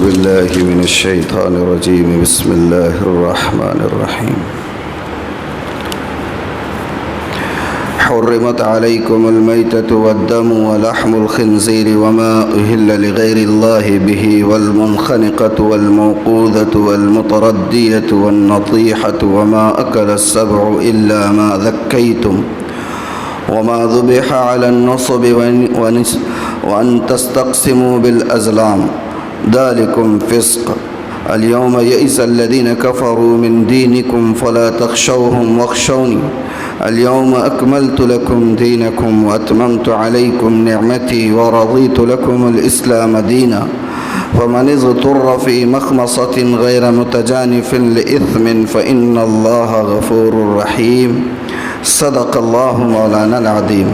بالله من الشيطان الرجيم بسم الله الرحمن الرحيم حرمت عليكم الميتة والدم ولحم الخنزير وما أهل لغير الله به والمنخنقة والموقوذة والمتردية والنطيحة وما أكل السبع إلا ما ذكيتم وما ذبح على النصب وأن تستقسموا بالأزلام ذلكم فسق اليوم يئس الذين كفروا من دينكم فلا تخشوهم واخشوني اليوم أكملت لكم دينكم وأتممت عليكم نعمتي ورضيت لكم الإسلام دينا فمن اضطر في مخمصة غير متجانف لإثم فإن الله غفور رحيم صدق اللہ مولانا العظیم۔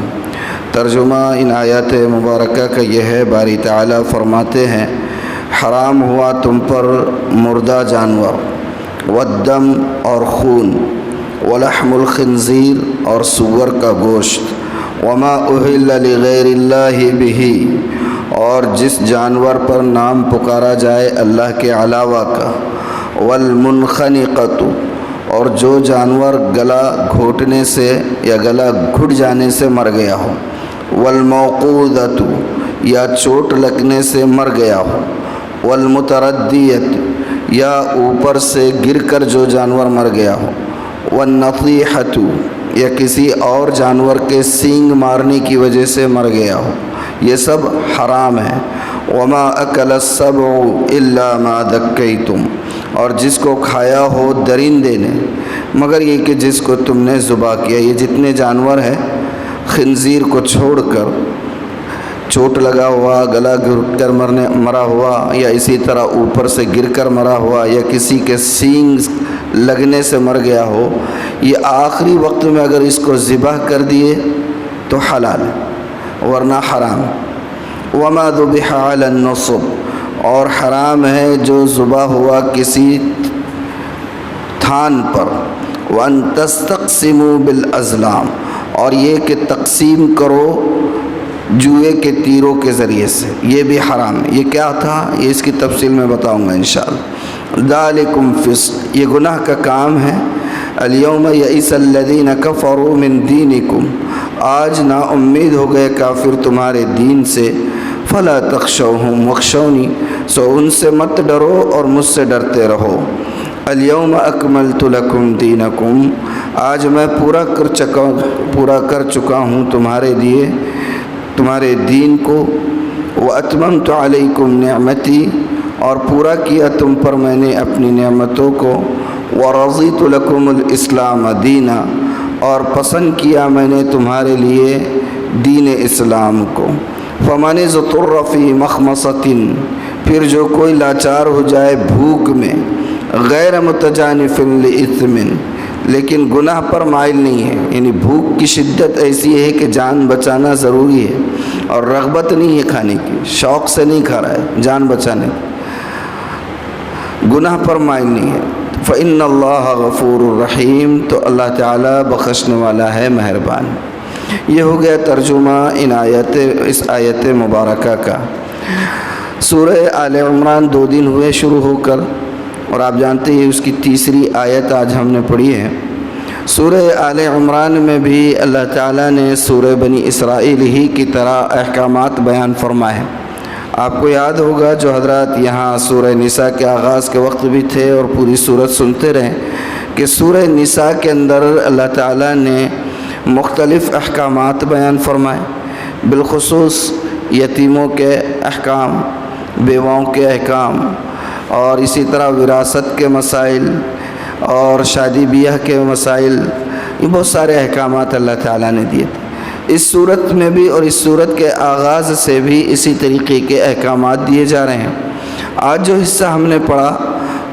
ترجمہ ان آیات مبارکہ کا یہ ہے، باری تعالیٰ فرماتے ہیں حرام ہوا تم پر مردہ جانور، والدم اور خون، ولحم الخنزیر اور سور کا گوشت، وما اہل لغیر اللہ بہ اور جس جانور پر نام پکارا جائے اللہ کے علاوہ کا، والمنخنقۃ اور جو جانور گلا گھوٹنے سے یا گلا گھٹ جانے سے مر گیا ہو، والموقوذۃ یا چوٹ لگنے سے مر گیا ہو، والمتردیۃ یا اوپر سے گر کر جو جانور مر گیا ہو، والنطیحۃ یا کسی اور جانور کے سینگ مارنے کی وجہ سے مر گیا ہو، یہ سب حرام ہے۔ وما اکل السبع الا ما ذکیتم اور جس کو کھایا ہو درندے نے مگر یہ کہ جس کو تم نے ذبح کیا، یہ جتنے جانور ہیں خنزیر کو چھوڑ کر، چوٹ لگا ہوا، گلا گھٹ کر مرا ہوا، یا اسی طرح اوپر سے گر کر مرا ہوا، یا کسی کے سینگ لگنے سے مر گیا ہو، یہ آخری وقت میں اگر اس کو ذبح کر دیے تو حلال ہے ورنہ حرام۔ وما ذبح علی النصب اور حرام ہے جو ذبح ہوا کسی تھان پر، وان تستقسموا بالازلام اور یہ کہ تقسیم کرو جوئے کے تیروں کے ذریعے سے، یہ بھی حرام ہے۔ یہ کیا تھا یہ اس کی تفصیل میں بتاؤں گا انشاءاللہ۔ ذالکم فسق یہ گناہ کا کام ہے۔ الیوم یئس الذین کفروا من دینکم آج نا امید ہو گئے کافر تمہارے دین سے، فلا تخشوہم واخشونی سو ان سے مت ڈرو اور مجھ سے ڈرتے رہو۔ الیوم اکملت لکم دینکم آج میں پورا کر چکا ہوں تمہارے لیے تمہارے دین کو، واتممت علیکم نعمتی اور پورا کیا تم پر میں نے اپنی نعمتوں کو، ورضیت لکم الاسلام دینا اور پسند کیا میں نے تمہارے لیے دین اسلام کو۔ فمن اضطر فی مخمصۃ پھر جو کوئی لاچار ہو جائے بھوک میں، غیر متجانف لإثم لیکن گناہ پر مائل نہیں ہے، یعنی بھوک کی شدت ایسی ہے کہ جان بچانا ضروری ہے اور رغبت نہیں ہے کھانے کی، شوق سے نہیں کھا رہا ہے، جان بچانے گناہ پر مائل نہیں ہے، فإن اللہ غفور الرحیم تو اللہ تعالیٰ بخشنے والا ہے، مہربان۔ یہ ہو گیا ترجمہ اس آیت مبارکہ کا۔ سورہ آل عمران 2 دن ہوئے شروع ہو کر اور آپ جانتے ہیں اس کی تیسری آیت آج ہم نے پڑھی ہے۔ سورہ آل عمران میں بھی اللہ تعالیٰ نے سورہ بنی اسرائیل ہی کی طرح احکامات بیان فرمائے۔ آپ کو یاد ہوگا جو حضرات یہاں سورہ نساء کے آغاز کے وقت بھی تھے اور پوری سورت سنتے رہیں کہ سورہ نساء کے اندر اللہ تعالیٰ نے مختلف احکامات بیان فرمائے، بالخصوص یتیموں کے احکام، بیواؤں کے احکام، اور اسی طرح وراثت کے مسائل اور شادی بیاہ کے مسائل، یہ بہت سارے احکامات اللہ تعالیٰ نے دیے تھے۔ اس صورت میں بھی اور اس صورت کے آغاز سے بھی اسی طریقے کے احکامات دیے جا رہے ہیں۔ آج جو حصہ ہم نے پڑھا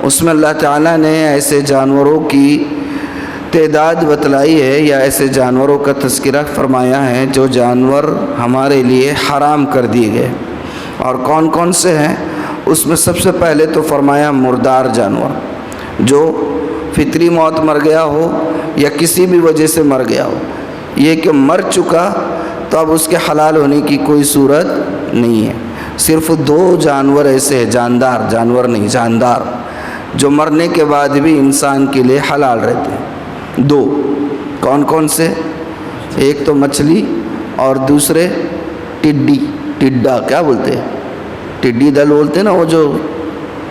اس میں اللہ تعالیٰ نے ایسے جانوروں کی تعداد بتلائی ہے یا ایسے جانوروں کا تذکرہ فرمایا ہے جو جانور ہمارے لیے حرام کر دیے گئے، اور کون کون سے ہیں اس میں سب سے پہلے تو فرمایا مردار جانور جو فطری موت مر گیا ہو یا کسی بھی وجہ سے مر گیا ہو، یہ کہ مر چکا تو اب اس کے حلال ہونے کی کوئی صورت نہیں ہے. صرف 2 جانور ایسے ہیں، جاندار جانور نہیں، جاندار، جو مرنے کے بعد بھی انسان کے لیے حلال رہتے ہیں. 2 کون کون سے؟ ایک تو مچھلی اور دوسرے ٹڈا کیا بولتے ہیں؟ ٹڈی دل بولتے ہیں نا، وہ جو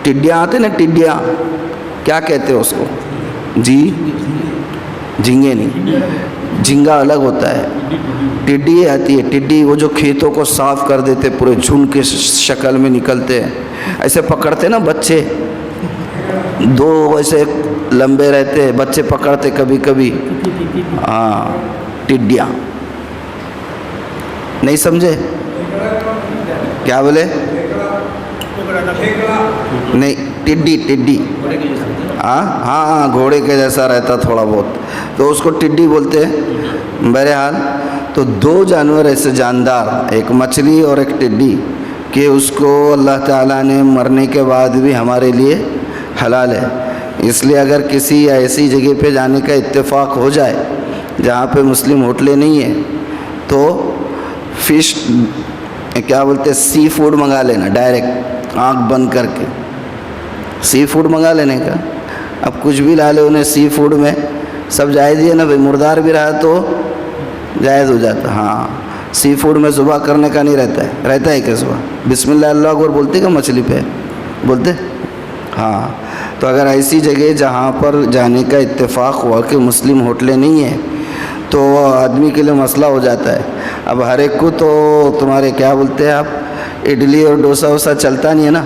ٹڈیاں آتے نا، ٹڈیاں کیا کہتے ہیں اس کو؟ جی جھینگے نہیں، جھینگا الگ ہوتا ہے، ٹڈی آتی ہے. ٹڈی وہ جو کھیتوں کو صاف کر دیتے، پورے جھنڈ کے شکل میں نکلتے ہیں، ایسے پکڑتے نا بچے، 2 ایسے لمبے رہتے، بچے پکڑتے کبھی کبھی. ہاں ٹڈیاں. نہیں سمجھے کیا بولے؟ نہیں، ٹڈی. ہاں گھوڑے کے جیسا رہتا تھوڑا بہت، تو اس کو ٹڈی بولتے ہیں. بہرحال تو 2 جانور ایسے جاندار، ایک مچھلی اور ایک ٹڈی، کہ اس کو اللہ تعالیٰ نے مرنے کے بعد بھی ہمارے لیے حلال ہے. اس لیے اگر کسی ایسی جگہ پہ جانے کا اتفاق ہو جائے جہاں پہ مسلم ہوٹلیں نہیں ہیں، تو فش کیا بولتے ہیں، سی فوڈ منگا لینا، ڈائریکٹ آنکھ بند کر کے سی فوڈ منگا لینے کا. اب کچھ بھی لا لے انہیں سی فوڈ میں، سب جائز ہی ہے نا بھائی، مردار بھی رہا تو جائز ہو جاتا. ہاں سی فوڈ میں ذبح کرنے کا نہیں رہتا ہے کہ صبح بسم اللہ اللہ اکبر بولتے کہ مچھلی پہ بولتے؟ ہاں. تو اگر ایسی جگہ جہاں پر جانے کا اتفاق ہوا کہ مسلم ہوٹلیں نہیں ہیں، تو آدمی کے لیے مسئلہ ہو جاتا ہے. اب ہر ایک کو تو تمہارے کیا بولتے ہیں آپ، اڈلی اور ڈوسا ووسا چلتا نہیں ہے نا.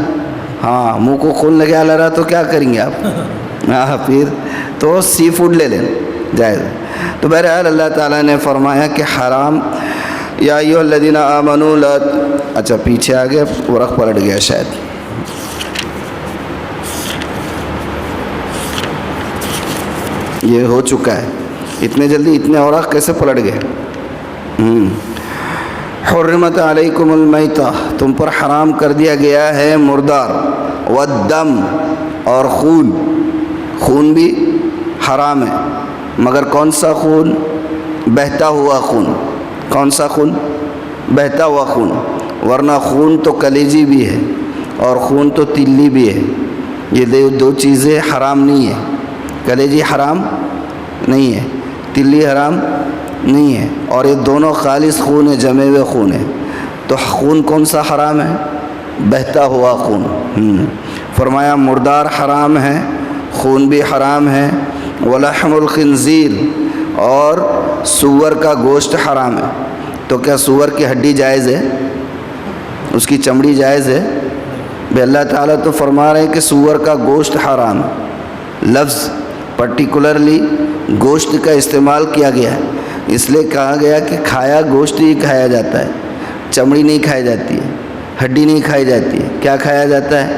ہاں منہ کو خون لگا لا رہا تو کیا کریں گے آپ؟ ہاں پھر تو سی فوڈ لے لیں، جائز. تو بہرحال اللہ تعالیٰ نے فرمایا کہ حرام، یا ایھا الذین آمنوا لا، اچھا پیچھے آ گیا، ورق پلٹ گیا شاید. یہ ہو چکا ہے، اتنے جلدی اتنے اوراق کیسے پلٹ گئے؟ حرمت علیکم المیتہ، تم پر حرام کر دیا گیا ہے مردار، والدم، اور خون بھی حرام ہے. مگر کون سا خون؟ بہتا ہوا خون. کون سا خون؟ بہتا ہوا خون. ورنہ خون تو کلیجی بھی ہے اور خون تو تلی بھی ہے. یہ 2 چیزیں حرام نہیں ہے. کلیجی حرام نہیں ہے، تلی حرام نہیں ہے، اور یہ دونوں خالص خون ہے، جمے ہوئے خون ہے. تو خون کون سا حرام ہے؟ بہتا ہوا خون. فرمایا مردار حرام ہے، خون بھی حرام ہے. ولحم الخنزیر، اور سور کا گوشت حرام ہے. تو کیا سور کی ہڈی جائز ہے؟ اس کی چمڑی جائز ہے؟ بے اللہ تعالیٰ تو فرما رہے ہیں کہ سور کا گوشت حرام ہے. لفظ پرٹیکولرلی گوشت کا استعمال کیا گیا ہے، اس لیے کہا گیا کہ کھایا گوشت ہی کھایا جاتا ہے، چمڑی نہیں کھائی جاتی ہے، ہڈی نہیں کھائی جاتی ہے. کیا کھایا جاتا ہے؟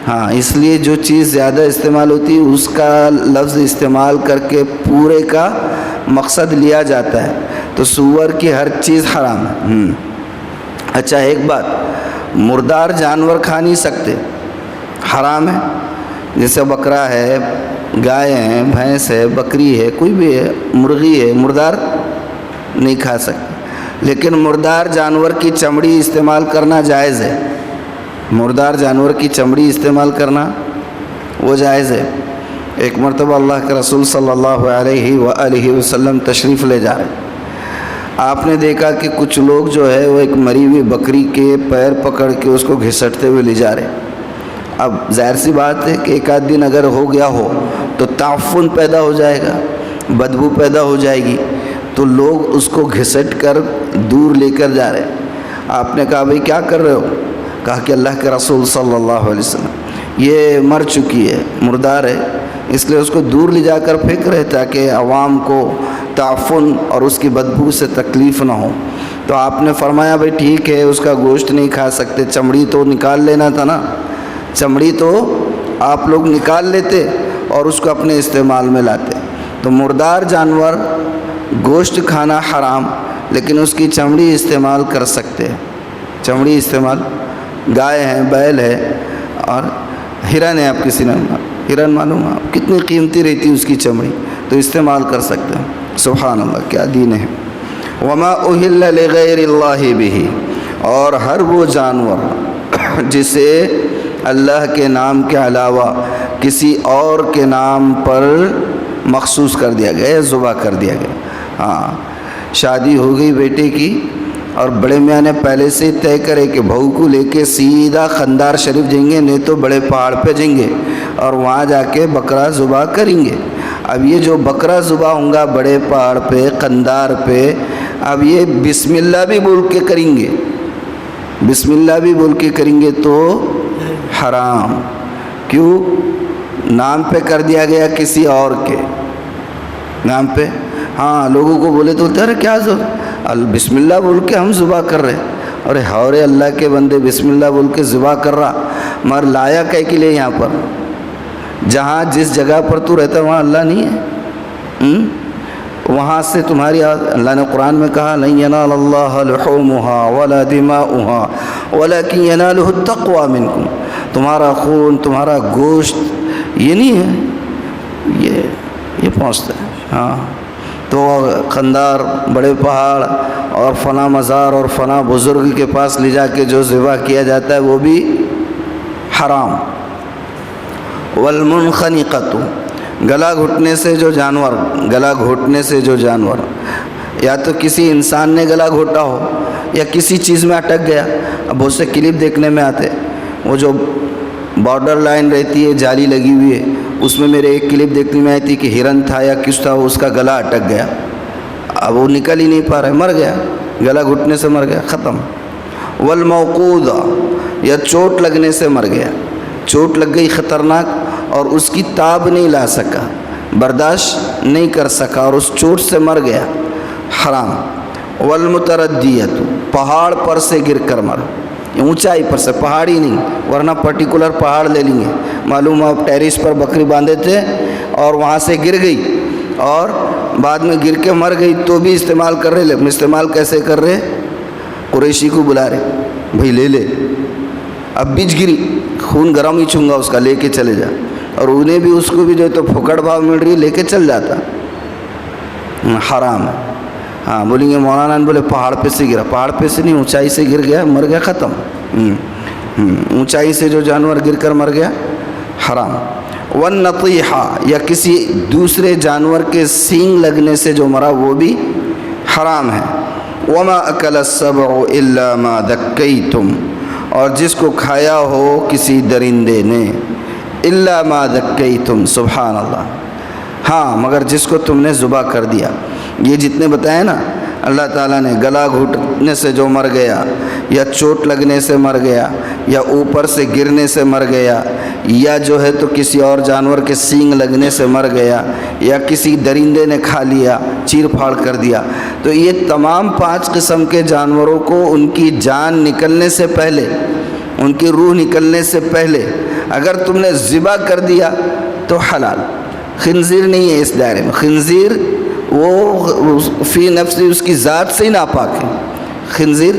ہاں، اس لیے جو چیز زیادہ استعمال ہوتی ہے اس کا لفظ استعمال کر کے پورے کا مقصد لیا جاتا ہے. تو سور کی ہر چیز حرام ہے. اچھا ایک بات، مردار جانور کھا نہیں سکتے، حرام ہے. جیسے بکرا ہے، گائے ہیں، بھینس ہے، بکری ہے، کوئی بھی ہے، مرغی ہے، مردار نہیں کھا سکتے. لیکن مردار جانور کی چمڑی استعمال کرنا جائز ہے. مردار جانور کی چمڑی استعمال کرنا وہ جائز ہے. ایک مرتبہ اللہ کے رسول صلی اللہ علیہ وآلہ وسلم تشریف لے جا رہے. آپ نے دیکھا کہ کچھ لوگ جو ہے وہ ایک مری ہوئی بکری کے پیر پکڑ کے اس کو گھسٹتے ہوئے لے جا رہے. اب ظاہر سی بات ہے کہ ایک آدھ دن اگر ہو گیا ہو تو تعفن پیدا ہو جائے گا، بدبو پیدا ہو جائے گی. تو لوگ اس کو گھسٹ کر دور لے کر جا رہے. آپ نے کہا بھئی کیا کر رہے ہو؟ کہا کہ اللہ کے رسول صلی اللہ علیہ وسلم یہ مر چکی ہے، مردار ہے، اس لیے اس کو دور لے جا کر پھینک رہے تاکہ عوام کو تعفن اور اس کی بدبو سے تکلیف نہ ہو. تو آپ نے فرمایا بھئی ٹھیک ہے، اس کا گوشت نہیں کھا سکتے، چمڑی تو نکال لینا تھا نا. چمڑی تو آپ لوگ نکال لیتے اور اس کو اپنے استعمال میں لاتے. تو مردار جانور گوشت کھانا حرام، لیکن اس کی چمڑی استعمال کر سکتے. چمڑی استعمال، گائے ہیں، بیل ہے، اور ہرن ہے. آپ کسی نے ہرن معلوم ہے کتنی قیمتی رہتی ہے اس کی چمڑی، تو استعمال کر سکتے ہیں. سبحان اللہ، کیا دین ہے. وما اہل لغیر اللہ بہ، اور ہر وہ جانور جسے اللہ کے نام کے علاوہ کسی اور کے نام پر مخصوص کر دیا گیا، ذبح کر دیا گیا۔ ہاں، شادی ہو گئی بیٹے کی اور بڑے میاں نے پہلے سے طے کرے کہ بہو کو لے کے سیدھا قندار شریف جائیں گے، نہیں تو بڑے پہاڑ پہ جائیں گے اور وہاں جا کے بکرا ذبح کریں گے۔ اب یہ جو بکرا ذبح ہوں گا بڑے پہاڑ پہ، قندار پہ، اب یہ بسم اللہ بھی بول کے کریں گے، بسم اللہ بھی بول کے کریں گے تو حرام۔ کیوں؟ نام پہ کر دیا گیا کسی اور کے نام پہ۔ ہاں، لوگوں کو بولے تو ارے کیا بسم اللہ بول کے ہم ذبح کر رہے، اور ہورے اللہ کے بندے بسم اللہ بول کے ذبح کر رہا، مگر لایا کہہ کے لیے یہاں پر؟ جہاں جس جگہ پر تو رہتا وہاں اللہ نہیں ہے؟ وہاں سے تمہاری اللہ نے قرآن میں کہا لن ینال اللہ لحومها ولا دماؤها ولکن ینالہ التقوی منکم، تمہارا خون تمہارا گوشت یہ نہیں ہے، یہ پہنچتا ہے۔ ہاں، تو قندار، بڑے پہاڑ اور فلاں مزار اور فلاں بزرگ کے پاس لے جا کے جو ذبح کیا جاتا ہے وہ بھی حرام۔ والمنخنقۃ، گلا گھٹنے سے جو جانور، گلا گھوٹنے سے جو جانور، یا تو کسی انسان نے گلا گھوٹا ہو یا کسی چیز میں اٹک گیا۔ اب بہت سے کلپ دیکھنے میں آتے، وہ جو بارڈر لائن رہتی ہے جالی لگی ہوئی ہے، اس میں میرے ایک کلپ دیکھنے میں آئی تھی کہ ہرن تھا یا کس تھا، اس کا گلا اٹک گیا، اب وہ نکل ہی نہیں پا رہا ہے، مر گیا، گلا گھٹنے سے مر گیا، ختم۔ والموقوذہ، یا چوٹ لگنے سے مر گیا، چوٹ لگ گئی خطرناک اور اس کی تاب نہیں لا سکا، برداشت نہیں کر سکا اور اس چوٹ سے مر گیا، حرام۔ والمتردیۃ، پہاڑ پر سے گر کر مر، اونچائی پر سے، پہاڑی نہیں، ورنہ پرٹیکولر پہاڑ لے لیں گے، معلوم آپ ٹیرس پر بکری باندھے تھے اور وہاں سے گر گئی اور بعد میں گر کے مر گئی تو بھی استعمال کر رہے، لیکن استعمال کیسے کر رہے؟ قریشی کو بلا رہے، بھائی لے لے، اب بیچ گری، خون گرم ہی چھونگا اس کا، لے کے چلے جا، اور انہیں بھی اس کو بھی جو تو پھکڑ بھاؤ مل رہی لے کے چل جاتا، حرام ہے۔ ہاں، بولیں گے مولانا نے بولے پہاڑ پہ سے گرا، پہاڑ پہ سے نہیں، اونچائی سے گر گیا، مر گیا، ختم۔ اونچائی سے جو جانور گر کر مر گیا، حرام۔ والنطیحہ، یا کسی دوسرے جانور کے سینگ لگنے سے جو مرا وہ بھی حرام ہے۔ وما اکل السبع الا ما ذکیتم، اور جس کو کھایا ہو کسی درندے نے، الا ما ذکیتم، سبحان اللہ، ہاں مگر جس کو تم نے ذبح کر دیا۔ یہ جتنے بتائے نا اللہ تعالیٰ نے، گلا گھٹنے سے جو مر گیا، یا چوٹ لگنے سے مر گیا، یا اوپر سے گرنے سے مر گیا، یا جو ہے تو کسی اور جانور کے سینگ لگنے سے مر گیا، یا کسی درندے نے کھا لیا، چیر پھاڑ کر دیا، تو یہ تمام 5 قسم کے جانوروں کو ان کی جان نکلنے سے پہلے، ان کی روح نکلنے سے پہلے اگر تم نے ذبح کر دیا تو حلال۔ خنزیر نہیں ہے اس دائرے میں، خنزیر وہ فی نفسی اس کی ذات سے ہی ناپاک ہے خنزیر۔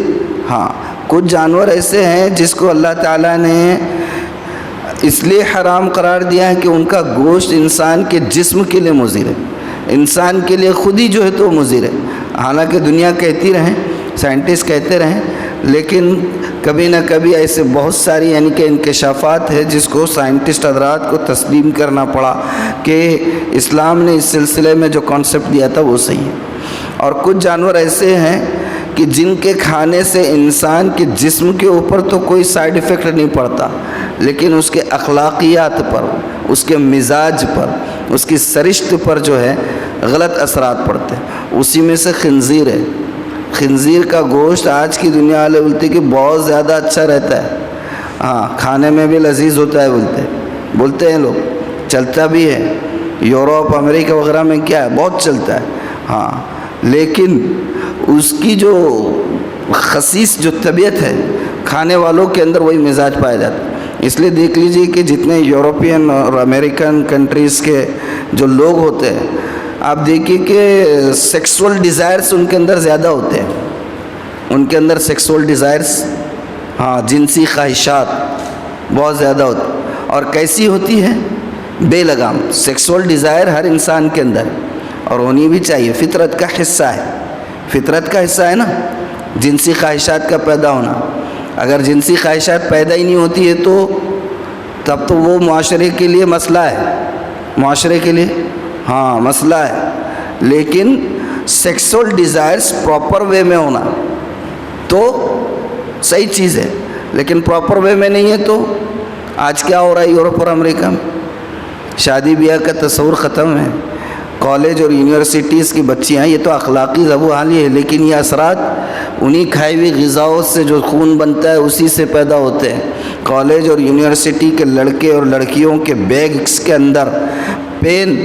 ہاں، کچھ جانور ایسے ہیں جس کو اللہ تعالیٰ نے اس لیے حرام قرار دیا ہے کہ ان کا گوشت انسان کے جسم کے لیے مضر ہے، انسان کے لیے خود ہی جو ہے تو مضر ہے۔ حالانکہ دنیا کہتی رہیں، سائنٹسٹ کہتے رہیں، لیکن کبھی نہ کبھی ایسے بہت ساری یعنی کہ انکشافات ہے جس کو سائنٹسٹ حضرات کو تسلیم کرنا پڑا کہ اسلام نے اس سلسلے میں جو کانسیپٹ دیا تھا وہ صحیح ہے۔ اور کچھ جانور ایسے ہیں کہ جن کے کھانے سے انسان کے جسم کے اوپر تو کوئی سائیڈ ایفیکٹ نہیں پڑتا، لیکن اس کے اخلاقیات پر، اس کے مزاج پر، اس کی سرشت پر جو ہے غلط اثرات پڑتے ہیں۔ اسی میں سے خنزیر ہے۔ خنزیر کا گوشت آج کی دنیا والے بولتے کہ بہت زیادہ اچھا رہتا ہے، ہاں کھانے میں بھی لذیذ ہوتا ہے، بولتے ہیں لوگ، چلتا بھی ہے، یوروپ امریکہ وغیرہ میں کیا ہے بہت چلتا ہے، ہاں، لیکن اس کی جو خسیس جو طبیعت ہے کھانے والوں کے اندر وہی مزاج پایا جاتا ہے۔ اس لیے دیکھ لیجئے کہ جتنے یوروپین اور امریکن کنٹریز کے جو لوگ ہوتے ہیں، آپ دیکھیے کہ سیکسول ڈیزائرز ان کے اندر زیادہ ہوتے ہیں، ان کے اندر سیکسول ڈیزائرز، ہاں جنسی خواہشات بہت زیادہ ہوتی، اور کیسی ہوتی ہے؟ بے لگام۔ سیکسول ڈیزائر ہر انسان کے اندر اور ہونی بھی چاہیے، فطرت کا حصہ ہے، فطرت کا حصہ ہے نا جنسی خواہشات کا پیدا ہونا. اگر جنسی خواہشات پیدا ہی نہیں ہوتی ہے تو تب تو وہ معاشرے کے لیے مسئلہ ہے, معاشرے کے لیے ہاں مسئلہ ہے. لیکن سیکسول ڈیزائرز پراپر وے میں ہونا تو صحیح چیز ہے, لیکن پراپر وے میں نہیں ہے تو آج کیا ہو رہا ہے یورپ اور امریکہ میں, شادی بیاہ کا تصور ختم ہے. کالج اور یونیورسٹیز کی بچیاں, یہ تو اخلاقی ذبح حالی ہے, لیکن یہ اثرات انہی کھائی ہوئی غذاؤں سے جو خون بنتا ہے اسی سے پیدا ہوتے ہیں. کالج اور یونیورسٹی کے لڑکے اور لڑکیوں کے بیگس کے اندر پین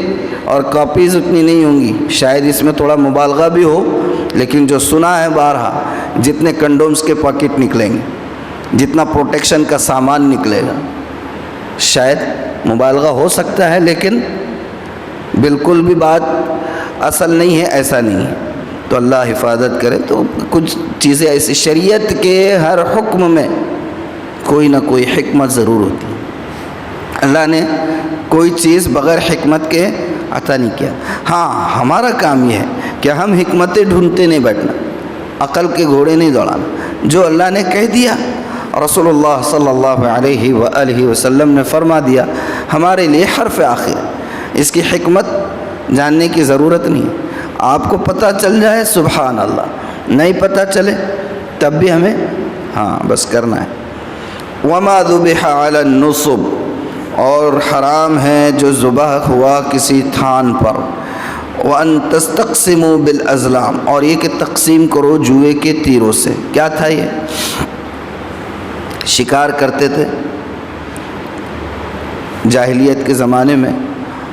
اور کاپیز اتنی نہیں ہوں گی, شاید اس میں تھوڑا مبالغہ بھی ہو, لیکن جو سنا ہے بارہا, جتنے کنڈومز کے پاکٹ نکلیں گے, جتنا پروٹیکشن کا سامان نکلے گا, شاید مبالغہ ہو سکتا ہے لیکن بالکل بھی بات اصل نہیں ہے, ایسا نہیں ہے. تو اللہ حفاظت کرے. تو کچھ چیزیں ایسی شریعت کے ہر حکم میں کوئی نہ کوئی حکمت ضرور ہوتی ہے. اللہ نے کوئی چیز بغیر حکمت کے عطا نہیں کیا. ہاں ہمارا کام یہ ہے کہ ہم حکمتیں ڈھونڈتے نہیں بیٹھنا, عقل کے گھوڑے نہیں دوڑانا. جو اللہ نے کہہ دیا, رسول اللہ صلی اللہ علیہ وآلہ وسلم نے فرما دیا, ہمارے لیے حرف آخر. اس کی حکمت جاننے کی ضرورت نہیں. آپ کو پتہ چل جائے سبحان اللہ, نہیں پتہ چلے تب بھی ہمیں ہاں بس کرنا ہے. وما ذبح علی النصب, اور حرام ہے جو ذبح ہوا کسی تھان پر. وان تستقسموا بالازلام, اور یہ کہ تقسیم کرو جوئے کے تیروں سے. کیا تھا یہ؟ شکار کرتے تھے جاہلیت کے زمانے میں,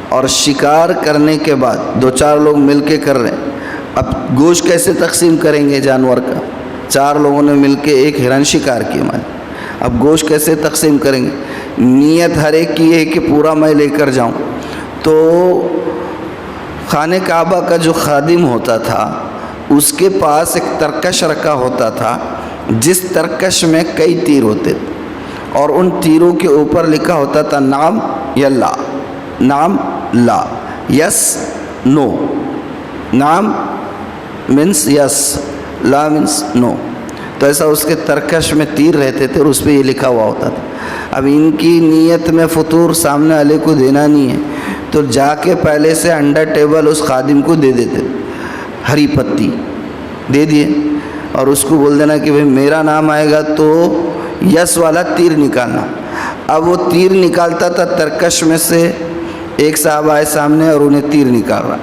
اور شکار کرنے کے بعد دو چار لوگ مل کے کر رہے ہیں. اب گوشت کیسے تقسیم کریں گے جانور کا؟ چار لوگوں نے مل کے ایک ہرن شکار کیا, اب گوشت کیسے تقسیم کریں گے؟ نیت ہر ایک کی ہے کہ پورا میں لے کر جاؤں. تو خانہ کعبہ کا جو خادم ہوتا تھا اس کے پاس ایک ترکش رکھا ہوتا تھا, جس ترکش میں کئی تیر ہوتے تھے, اور ان تیروں کے اوپر لکھا ہوتا تھا نام یا لا. نام لا, یس نو. نام مینس یس, لا مینس نو. تو ایسا اس کے ترکش میں تیر رہتے تھے اور اس پہ یہ لکھا ہوا ہوتا تھا. اب ان کی نیت میں فطور سامنے والے کو دینا نہیں ہے, تو جا کے پہلے سے انڈر ٹیبل اس خادم کو دے دیتے, ہری پتی دے دیے, اور اس کو بول دینا کہ بھئی میرا نام آئے گا تو یس والا تیر نکالنا. اب وہ تیر نکالتا تھا ترکش میں سے, ایک صاحب آئے سامنے اور انہیں تیر نکال رہا,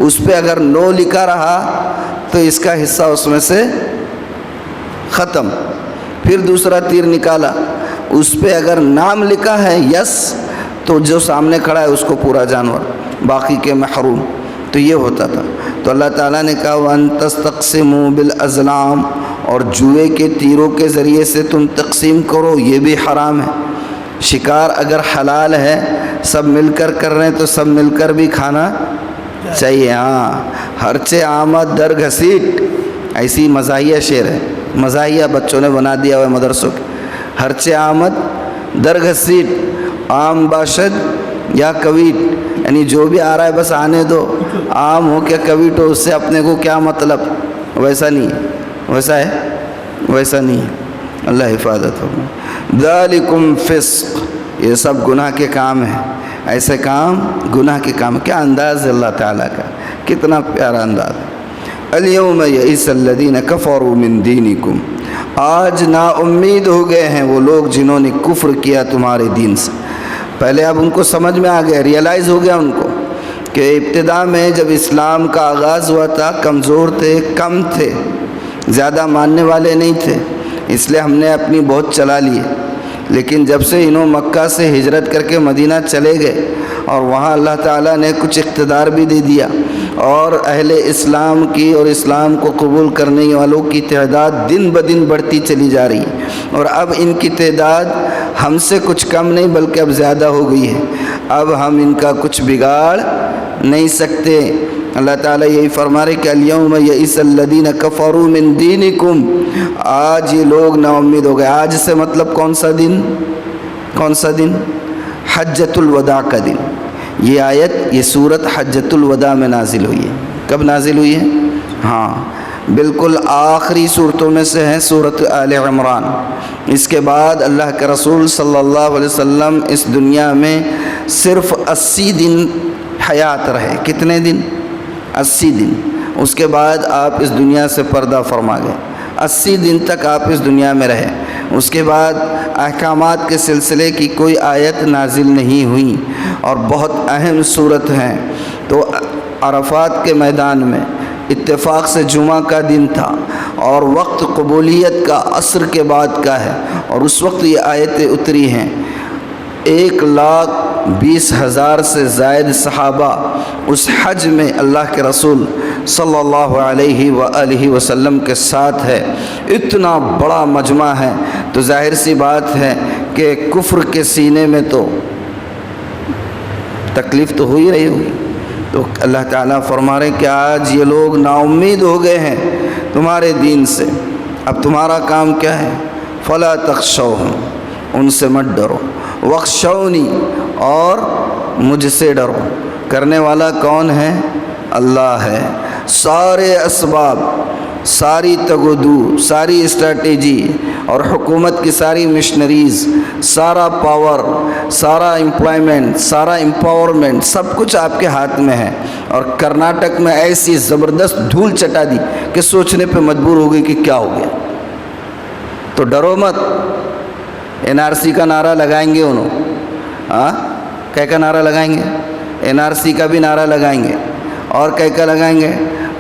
اس پہ اگر نو لکھا رہا تو اس کا حصہ اس میں سے ختم. پھر دوسرا تیر نکالا, اس پہ اگر نام لکھا ہے یس تو جو سامنے کھڑا ہے اس کو پورا جانور, باقی کے محروم. تو یہ ہوتا تھا. تو اللہ تعالیٰ نے کہا وَأَن تَسْتَقْسِمُوا بِالْأَزْلَامِ, اور جوئے کے تیروں کے ذریعے سے تم تقسیم کرو, یہ بھی حرام ہے. شکار اگر حلال ہے, سب مل کر کر رہے ہیں تو سب مل کر بھی کھانا چاہیے. ہاں ہرچے آمد در گھسیٹ, ایسی مزاحیہ شعر ہے, مزاحیہ بچوں نے بنا دیا ہوا مدرسوں کے. ہرچے آمد در گھسیٹ, عام باشد یا کویٹ, یعنی جو بھی آ رہا ہے بس آنے دو, عام ہو کیا کویٹ ہو, اس سے اپنے کو کیا مطلب. ویسا نہیں ہے, ویسا ہے ویسا نہیں ہے. اللہ حفاظت ہو. ذالکم فسق, یہ سب گناہ کے کام ہیں. ایسے کام گناہ کے کام. کیا انداز ہے اللہ تعالیٰ کا, کتنا پیارا انداز ہے. الیوم یئس الذین کفروا من دینکم, آج نا امید ہو گئے ہیں وہ لوگ جنہوں نے کفر کیا تمہارے دین سے. پہلے اب ان کو سمجھ میں آ گیا, ریئلائز ہو گیا ان کو کہ ابتدا میں جب اسلام کا آغاز ہوا تھا کمزور تھے, کم تھے, زیادہ ماننے والے نہیں تھے, اس لیے ہم نے اپنی بہت چلا لی. لیکن جب سے انہوں مکہ سے ہجرت کر کے مدینہ چلے گئے اور وہاں اللہ تعالیٰ نے کچھ اقتدار بھی دے دیا, اور اہل اسلام کی اور اسلام کو قبول کرنے والوں کی تعداد دن بدن بڑھتی چلی جا رہی ہے, اور اب ان کی تعداد ہم سے کچھ کم نہیں بلکہ اب زیادہ ہو گئی ہے. اب ہم ان کا کچھ بگاڑ نہیں سکتے. اللہ تعالیٰ یہی فرما رہے کہ الیوم یئس الذین کفروا من دینکم, آج یہ لوگ نا امید ہو گئے. آج سے مطلب کون سا دن, کون سا دن؟ حجۃ الوداع کا دن. یہ آیت, یہ سورت حجۃ الوداع میں نازل ہوئی ہے. کب نازل ہوئی ہے؟ ہاں بالکل آخری صورتوں میں سے ہے سورۃ آل عمران۔ اس کے بعد اللہ کے رسول صلی اللہ علیہ وسلم اس دنیا میں صرف 80 دن حیات رہے۔ کتنے دن؟ 80 دن۔ اس کے بعد آپ اس دنیا سے پردہ فرما گئے۔ 80 دن تک آپ اس دنیا میں رہے۔ اس کے بعد احکامات کے سلسلے کی کوئی آیت نازل نہیں ہوئی، اور بہت اہم صورت ہیں۔ تو عرفات کے میدان میں اتفاق سے جمعہ کا دن تھا، اور وقت قبولیت کا عصر کے بعد کا ہے، اور اس وقت یہ آیتیں اتری ہیں۔ 1,20,000 سے زائد صحابہ اس حج میں اللہ کے رسول صلی اللہ علیہ وآلہ وسلم کے ساتھ ہے۔ اتنا بڑا مجمع ہے، تو ظاہر سی بات ہے کہ کفر کے سینے میں تو تکلیف تو ہوئی رہی ہوگی۔ تو اللہ تعالیٰ فرما رہے ہیں کہ آج یہ لوگ نا امید ہو گئے ہیں تمہارے دین سے، اب تمہارا کام کیا ہے؟ فلا تخشوہم، ان سے مت ڈرو، واخشونی، اور مجھ سے ڈرو۔ کرنے والا کون ہے؟ اللہ ہے۔ سارے اسباب، ساری تگودو، ساری اسٹریٹجی اور حکومت کی ساری مشنریز، سارا پاور، سارا امپلائمنٹ، سارا امپاورمنٹ، سب کچھ آپ کے ہاتھ میں ہے۔ اور کرناٹک میں ایسی زبردست دھول چٹا دی کہ سوچنے پہ مجبور ہو گئی کہ کیا ہو گیا۔ تو ڈرو مت۔ NRC کا نعرہ لگائیں گے انہوں، کیا کا نعرہ لگائیں گے؟ NRC کا بھی نعرہ لگائیں گے، اور کیا لگائیں گے؟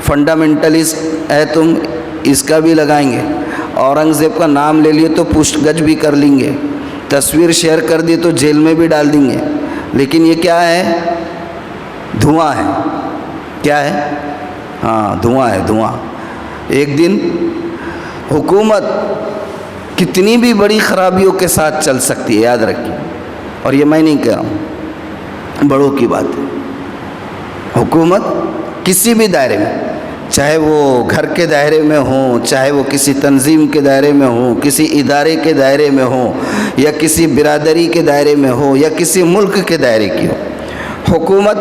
فنڈامنٹلسٹ ہے تم، اس کا بھی لگائیں گے۔ اورنگزیب کا نام لے لیے تو پوچھ گچھ بھی کر لیں گے، تصویر شیئر کر دی تو جیل میں بھی ڈال دیں گے۔ لیکن یہ کیا ہے؟ دھواں ہے۔ کیا ہے؟ دھواں ہے، دھواں۔ ایک دن حکومت کتنی بھی بڑی خرابیوں کے ساتھ چل سکتی ہے، یاد رکھیے۔ اور یہ میں نہیں کہہ رہا ہوں، بڑوں کی بات ہے۔ حکومت کسی بھی دائرے میں، چاہے وہ گھر کے دائرے میں ہوں، چاہے وہ کسی تنظیم کے دائرے میں ہوں، کسی ادارے کے دائرے میں ہوں، یا کسی برادری کے دائرے میں ہو، یا کسی ملک کے دائرے کی ہو، حکومت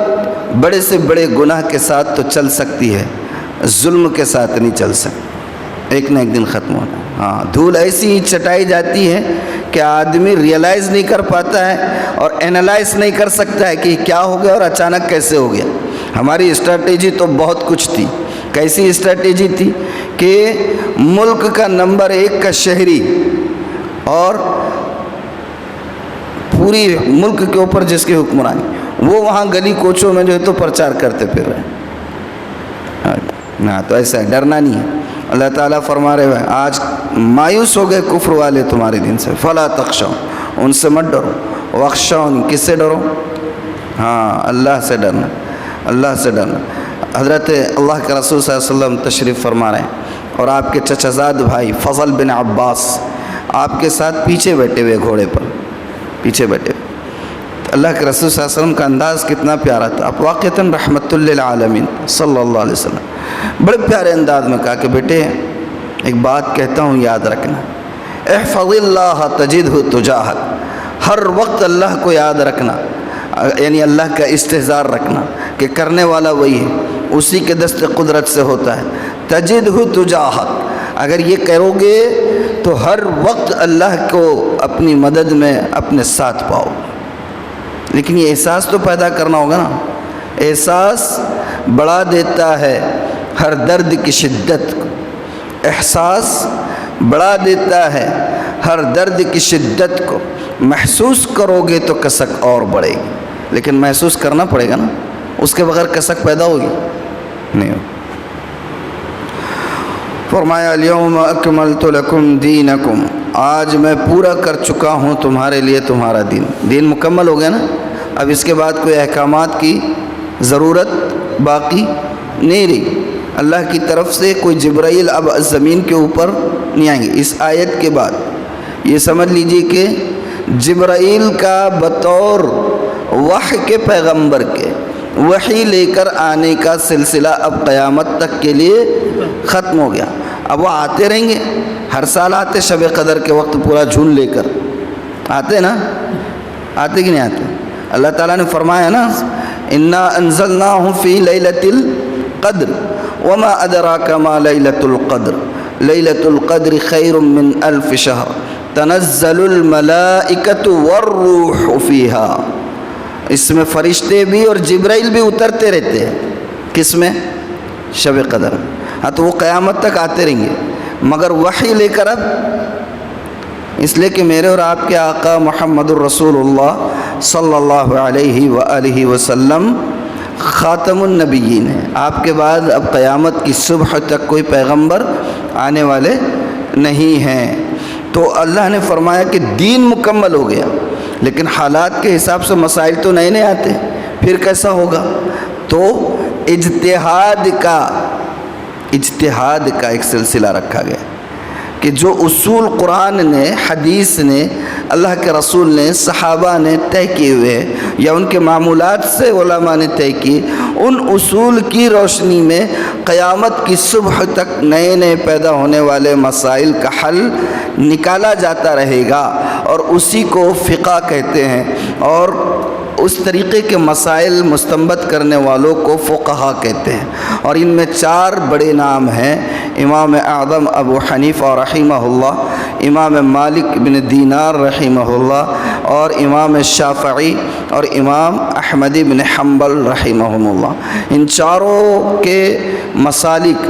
بڑے سے بڑے گناہ کے ساتھ تو چل سکتی ہے، ظلم کے ساتھ نہیں چل سکتی۔ ایک نہ ایک دن ختم ہونا۔ دھول ایسی ہی چٹائی جاتی ہے کہ آدمی ریئلائز نہیں کر پاتا ہے اور اینالائز نہیں کر سکتا ہے کہ کیا ہو گیا اور اچانک کیسے ہو گیا۔ ہماری اسٹریٹجی تو بہت کچھ تھی۔ کیسی اسٹریٹجی تھی کہ ملک کا نمبر 1 کا شہری اور پوری ملک کے اوپر جس کی حکمرانی، وہ وہاں گلی کوچوں میں جو ہے تو پرچار کرتے پھر رہے ہیں۔ تو ایسا ہے، ڈرنا نہیں ہے۔ اللہ تعالیٰ فرما رہے ہیں آج مایوس ہو گئے کفر والے تمہارے دین سے، فلا تخشوا، ان سے مت ڈرو، واخشون، کس سے ڈرو؟ اللہ سے ڈرنا، اللہ سے ڈرنا۔ حضرت اللہ کے رسول صلی اللہ علیہ وسلم تشریف فرما رہے ہیں، اور آپ کے چچا زاد بھائی فضل بن عباس آپ کے ساتھ پیچھے بیٹھے ہوئے، گھوڑے پر پیچھے بیٹھے ہوئے۔ اللہ کے رسول صلی اللہ علیہ وسلم کا انداز کتنا پیارا تھا۔ آپ واقعتاً رحمت للعالمین صلی اللہ علیہ وسلم بڑے پیارے انداز میں کہا کہ بیٹے ایک بات کہتا ہوں، یاد رکھنا، احفظ اللہ تجدہ تجاہک، ہر وقت اللہ کو یاد رکھنا، یعنی اللہ کا استحضار رکھنا کہ کرنے والا وہی ہے، اسی کے دست قدرت سے ہوتا ہے۔ تجدہ تجاہک، اگر یہ کرو گے تو ہر وقت اللہ کو اپنی مدد میں اپنے ساتھ پاؤ۔ لیکن یہ احساس تو پیدا کرنا ہوگا نا۔ احساس بڑھا دیتا ہے ہر درد کی شدت کو، احساس بڑھا دیتا ہے ہر درد کی شدت کو۔ محسوس کرو گے تو کسک اور بڑھے گی، لیکن محسوس کرنا پڑے گا نا، اس کے بغیر کسک پیدا ہوگی نہیں ہوگی۔ فرمایا الیوم اکملت لکم دینکم، آج میں پورا کر چکا ہوں تمہارے لیے تمہارا دین۔ دین مکمل ہو گیا نا، اب اس کے بعد کوئی احکامات کی ضرورت باقی نہیں رہی۔ اللہ کی طرف سے کوئی جبرائیل اب زمین کے اوپر نہیں آئیں گے۔ اس آیت کے بعد یہ سمجھ لیجئے کہ جبرائیل کا بطور وحی کے پیغمبر کے وحی لے کر آنے کا سلسلہ اب قیامت تک کے لیے ختم ہو گیا۔ اب وہ آتے رہیں گے، ہر سال آتے شب قدر کے وقت پورا جھول لے کر آتے نا، آتے کہ نہیں آتے؟ اللہ تعالیٰ نے فرمایا نا انا انزلناہ فی لیلۃ القدر، وما ادراک ما لیلۃ القدر لیلۃ القدر خیر من الف شہر تنزل الملائکۃ والروح فیہا. اس میں فرشتے بھی اور جبرائیل بھی اترتے رہتے ہیں. کس میں؟ شب قدر. ہاں تو وہ قیامت تک آتے رہیں گے مگر وحی لے کر اب، اس لیے کہ میرے اور آپ کے آقا محمد الرسول اللہ صلی اللہ علیہ وآلہ وسلم خاتم النبیین ہیں. آپ کے بعد اب قیامت کی صبح تک کوئی پیغمبر آنے والے نہیں ہیں. تو اللہ نے فرمایا کہ دین مکمل ہو گیا، لیکن حالات کے حساب سے مسائل تو نئے نئے آتے، پھر کیسا ہوگا؟ تو اجتہاد کا ایک سلسلہ رکھا گیا کہ جو اصول قرآن نے، حدیث نے، اللہ کے رسول نے، صحابہ نے طے کیے ہوئے ہیں یا ان کے معمولات سے علماء نے طے کی، ان اصول کی روشنی میں قیامت کی صبح تک نئے نئے پیدا ہونے والے مسائل کا حل نکالا جاتا رہے گا، اور اسی کو فقہ کہتے ہیں، اور اس طریقے کے مسائل مستنبط کرنے والوں کو فقہا کہتے ہیں. اور ان میں 4 بڑے نام ہیں: امام اعظم ابو حنیفہ رحمہ اللہ، امام مالک بن دینار رحمہ اللہ، اور امام شافعی اور امام احمد بن حنبل رحمہم اللہ. ان چاروں کے مسالک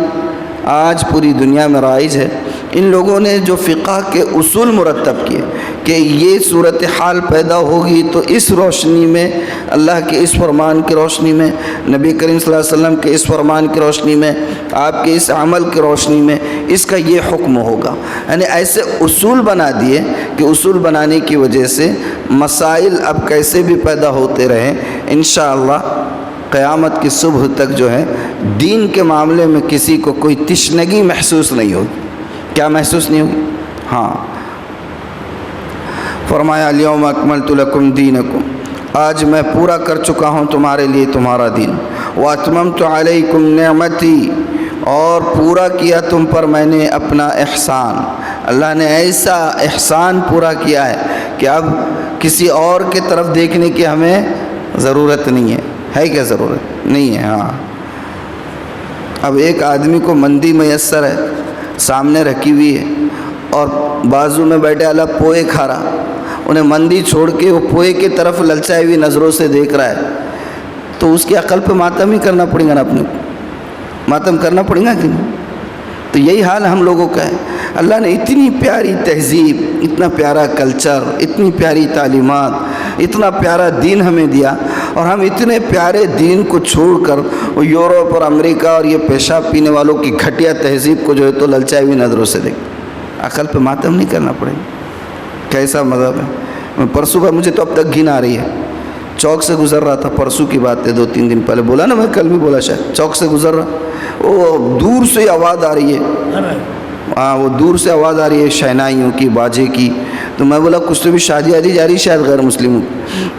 آج پوری دنیا میں رائج ہے. ان لوگوں نے جو فقہ کے اصول مرتب کیے کہ یہ صورتحال پیدا ہوگی تو اس روشنی میں، اللہ کے اس فرمان کی روشنی میں، نبی کریم صلی اللہ علیہ وسلم کے اس فرمان کی روشنی میں، آپ کے اس عمل کی روشنی میں اس کا یہ حکم ہوگا. یعنی ایسے اصول بنا دیے کہ اصول بنانے کی وجہ سے مسائل اب کیسے بھی پیدا ہوتے رہیں، انشاءاللہ قیامت کی صبح تک جو ہے دین کے معاملے میں کسی کو کوئی تشنگی محسوس نہیں ہوگی. کیا محسوس نہیں ہوگی؟ ہاں. فرمایا الیوم اکملت لکم دینکم، آج میں پورا کر چکا ہوں تمہارے لیے تمہارا دین. واتممت علیکم نعمتی، اور پورا کیا تم پر میں نے اپنا احسان. اللہ نے ایسا احسان پورا کیا ہے کہ اب کسی اور کے طرف دیکھنے کی ہمیں ضرورت نہیں ہے. ہے کیا ضرورت؟ نہیں ہے. ہاں اب ایک آدمی کو مندی میسر ہے، سامنے رکھی ہوئی ہے، اور بازو میں بیٹھے اللہ پوئے کھا رہا، انہیں مندی چھوڑ کے وہ پوئے کی طرف للچائی ہوئی نظروں سے دیکھ رہا ہے، تو اس کی عقل پہ ماتم ہی کرنا پڑے گا نا، اپنے کو ماتم کرنا پڑے گا کہ نہیں؟ تو یہی حال ہم لوگوں کا ہے. اللہ نے اتنی پیاری تہذیب، اتنا پیارا کلچر، اتنی پیاری تعلیمات، اتنا پیارا دین ہمیں دیا، اور ہم اتنے پیارے دین کو چھوڑ کر وہ یورپ اور امریکہ اور یہ پیشاب پینے والوں کی گھٹیا تہذیب کو جو ہے تو للچائی ہوئی نظروں سے دیکھ. عقل پہ ماتم نہیں کرنا پڑے گا. کیسا مذہب ہے؟ میں پرسوں کا مجھے تو اب تک گھن آ رہی ہے. چوک سے گزر رہا تھا، پرسوں کی بات ہے، 2-3 دن پہلے بولا نا، میں کل بھی بولا شاید. چوک سے گزر رہا، وہ دور سے آواز آ رہی ہے، ہاں وہ دور سے آواز آ رہی ہے شہنائیوں کی، باجے کی. تو میں بولا کچھ تو بھی شادی آدی جا رہی شاید غیر مسلموں.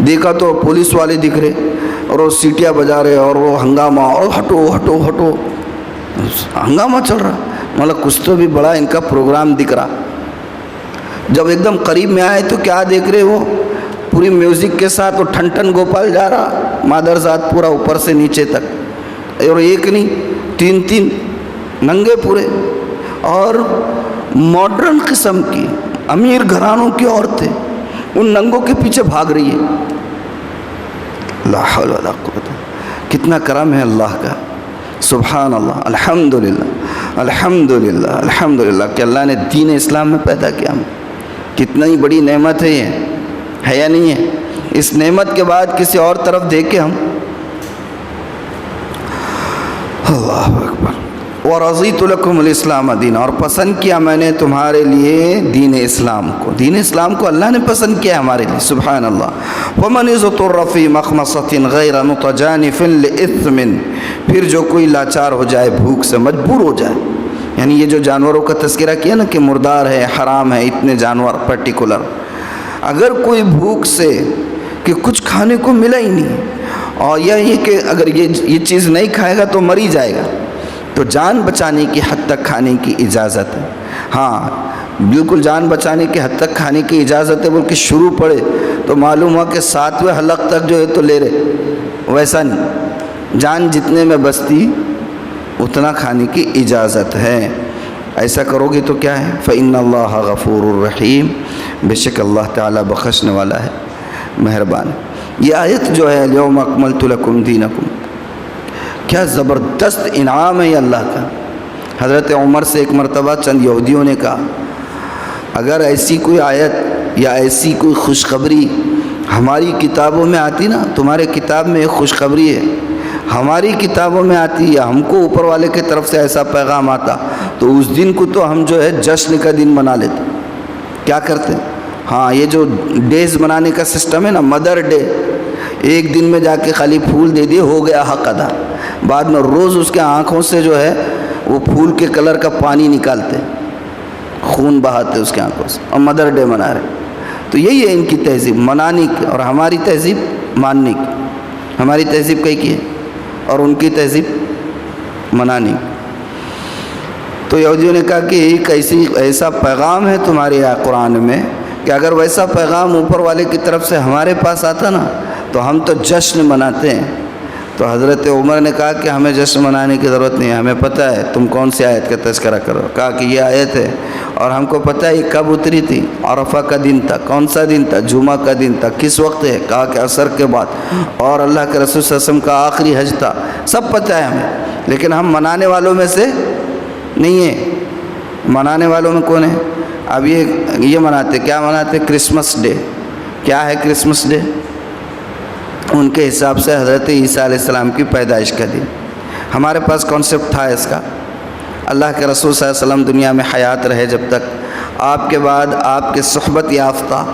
دیکھا تو پولیس والے دکھ رہے اور وہ سیٹیاں بجا رہے اور وہ ہنگامہ، اور ہٹو ہٹو ہٹو، ہنگامہ چل رہا. مطلب کچھ تو بھی بڑا ان کا پروگرام دکھ رہا. جب ایک دم قریب میں آئے تو کیا دیکھ رہے، وہ پوری میوزک کے ساتھ وہ ٹھن ٹھن گوپال جا رہا، مادر ذات پورا اوپر سے نیچے تک، اور ایک نہیں 3 ننگے پورے، اور ماڈرن قسم کی امیر گھرانوں کی عورتیں ان ننگوں کے پیچھے بھاگ رہی ہیں. لا حول ولا قوت. کتنا کرم ہے اللہ کا، سبحان اللہ، الحمدللہ الحمدللہ الحمدللہ کہ اللہ نے دین اسلام میں پیدا کیا. ہم کتنا ہی بڑی نعمت ہے، یہ ہے یا نہیں ہے؟ اس نعمت کے بعد کسی اور طرف دیکھیں ہم. اللہ اکبر. وَرَضِيتُ لَكُمُ الْإِسْلَامَ دِينًا، اور پسند کیا میں نے تمہارے لیے دین اسلام کو. دین اسلام کو اللہ نے پسند کیا ہمارے لیے، سبحان اللہ. وَمَنِ اضْطُرَّ فِي مَخْمَصَةٍ غَيْرَ مُتَجَانِفٍ لِإِثْمٍ، پھر جو کوئی لاچار ہو جائے، بھوک سے مجبور ہو جائے. یعنی یہ جو جانوروں کا تذکرہ کیا نا کہ مردار ہے، حرام ہے، اتنے جانور پرٹیکولر، اگر کوئی بھوک سے کہ کچھ کھانے کو ملا ہی نہیں، اور یہ کہ اگر یہ چیز نہیں کھائے گا تو مر ہی جائے گا، تو جان بچانے کی حد تک کھانے کی اجازت ہے. ہاں بالکل جان بچانے کی حد تک کھانے کی اجازت ہے، بلکہ شروع پڑے تو معلوم ہوا کہ 7ویں حلق تک جو ہے تو لے رہے. ویسا نہیں، جان جتنے میں بستی اتنا کھانے کی اجازت ہے. ایسا کرو گے تو کیا ہے؟ فَإِنَّ اللَّهَ غَفُورٌ رَحِيمٌ، بے شک اللہ تعالیٰ بخشنے والا ہے، مہربان. یہ آیت جو ہے الْيَوْمَ أَكْمَلْتُ لَكُمْ دِينَكُمْ، کیا زبردست انعام ہے یہ اللہ کا. حضرت عمر سے ایک مرتبہ چند یہودیوں نے کہا اگر ایسی کوئی آیت یا ایسی کوئی خوشخبری ہماری کتابوں میں آتی نا، تمہارے کتاب میں ایک خوشخبری ہے، ہماری کتابوں میں آتی یا ہم کو اوپر والے کی طرف سے ایسا پیغام آتا تو اس دن کو تو ہم جو ہے جشن کا دن منا لیتے. کیا کرتے؟ ہاں یہ جو ڈیز منانے کا سسٹم ہے نا، مدر ڈے، ایک دن میں جا کے خالی پھول دے دیے، ہو گیا حق ادا. بعد میں روز اس کے آنکھوں سے جو ہے وہ پھول کے کلر کا پانی نکالتے، خون بہاتے اس کے آنکھوں سے، اور مدر ڈے منا رہے. تو یہی ہے ان کی تہذیب، منانے کی، اور ہماری تہذیب ماننے کی. ہماری تہذیب کئی کی ہے اور ان کی تہذیب منانے کی. تو یہودیوں نے کہا کہ ایک ایسا پیغام ہے تمہارے قرآن میں کہ اگر ویسا پیغام اوپر والے کی طرف سے ہمارے پاس آتا نا تو ہم تو جشن مناتے ہیں. تو حضرت عمر نے کہا کہ ہمیں جشن منانے کی ضرورت نہیں ہے، ہمیں پتہ ہے تم کون سی آیت کا تذکرہ کرو. کہا کہ یہ آیت ہے اور ہم کو پتہ ہے یہ کب اتری تھی، عرفہ کا دن تھا. کون سا دن تھا؟ جمعہ کا دن تھا. کس وقت ہے؟ کہا کہ عصر کے بعد. اور اللہ کے رسول صلی اللہ علیہ وسلم کا آخری حج تھا. سب پتہ ہے ہمیں، لیکن ہم منانے والوں میں سے نہیں ہیں. منانے والوں میں کون ہے؟ اب یہ مناتے، کیا مناتے؟ Christmas day. کیا ہے کرسمس ڈے؟ ان کے حساب سے حضرت عیسیٰ علیہ السلام کی پیدائش کا دن. ہمارے پاس کانسیپٹ تھا اس کا. اللہ کے رسول صلی اللہ علیہ وسلم دنیا میں حیات رہے جب تک، آپ کے بعد آپ کے صحبت یافتہ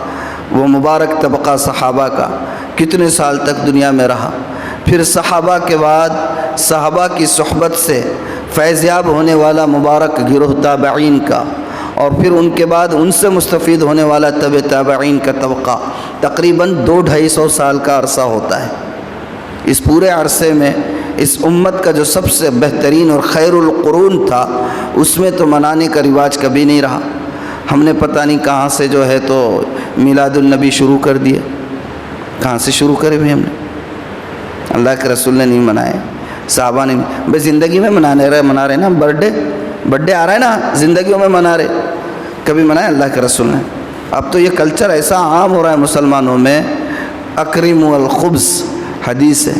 وہ مبارک طبقہ صحابہ کا کتنے سال تک دنیا میں رہا. پھر صحابہ کے بعد صحابہ کی صحبت سے فیضیاب ہونے والا مبارک گروہ تابعین کا، اور پھر ان کے بعد ان سے مستفید ہونے والا تابعین کا طبقہ، تقریباً 200-250 سال کا عرصہ ہوتا ہے. اس پورے عرصے میں اس امت کا جو سب سے بہترین اور خیر القرون تھا، اس میں تو منانے کا رواج کبھی نہیں رہا. ہم نے پتہ نہیں کہاں سے جو ہے تو میلاد النبی شروع کر دیا. کہاں سے شروع کرے بھی ہم نے؟ اللہ کے رسول نے نہیں منائے، صحابہ نے. بھائی زندگی میں منا رہے نا، برتھ ڈے آ رہا ہے نا، زندگیوں میں منا رہے. کبھی منائے اللہ کے رسول نے؟ اب تو یہ کلچر ایسا عام ہو رہا ہے مسلمانوں میں، اکرموا الخبز، حدیث ہے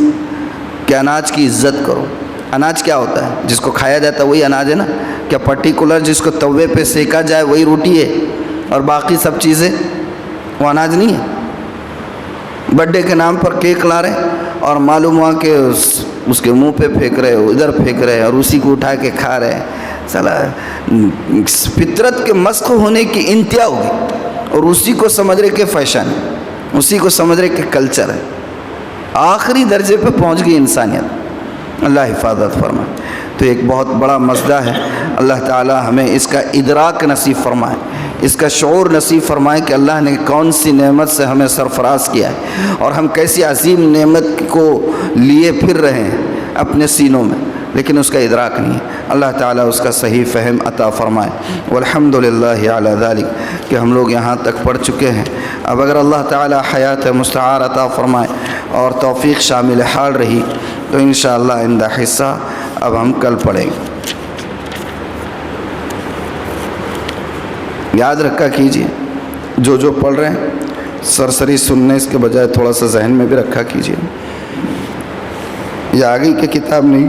کہ اناج کی عزت کرو. اناج کیا ہوتا ہے؟ جس کو کھایا جاتا ہے وہی اناج ہے نا؟ کیا پرٹیکولر جس کو توے پہ سیکا جائے وہی روٹی ہے اور باقی سب چیزیں وہ اناج نہیں ہے؟ برتھ ڈے کے نام پر کیک لا رہے اور معلوم ہوا کہ اس کے منہ پہ پھینک رہے، ادھر پھینک رہے اور اسی کو اٹھا کے کھا رہے. صلاح فطرت کے مسخ ہونے کی انتہا ہوگی، اور اسی کو سمجھ رہے کہ فیشن ہے، اسی کو سمجھ رہے کہ کلچر ہے. آخری درجے پہ پہنچ گئی انسانیت. اللہ حفاظت فرمائے. تو ایک بہت بڑا مسئلہ ہے. اللہ تعالی ہمیں اس کا ادراک نصیب فرمائے، اس کا شعور نصیب فرمائے کہ اللہ نے کون سی نعمت سے ہمیں سرفراز کیا ہے اور ہم کیسی عظیم نعمت کو لیے پھر رہے ہیں اپنے سینوں میں، لیکن اس کا ادراک نہیں ہے. اللہ تعالیٰ اس کا صحیح فہم عطا فرمائے. والحمدللہ علی ذالک کہ ہم لوگ یہاں تک پڑھ چکے ہیں. اب اگر اللہ تعالیٰ حیات مستعار عطا فرمائے اور توفیق شامل حال رہی تو انشاءاللہ آئندہ حصہ اب ہم کل پڑھیں گے. یاد رکھا کیجیے، جو پڑھ رہے ہیں سرسری سننے اس کے بجائے تھوڑا سا ذہن میں بھی رکھا کیجیے. یہ آگے کی کتاب نہیں.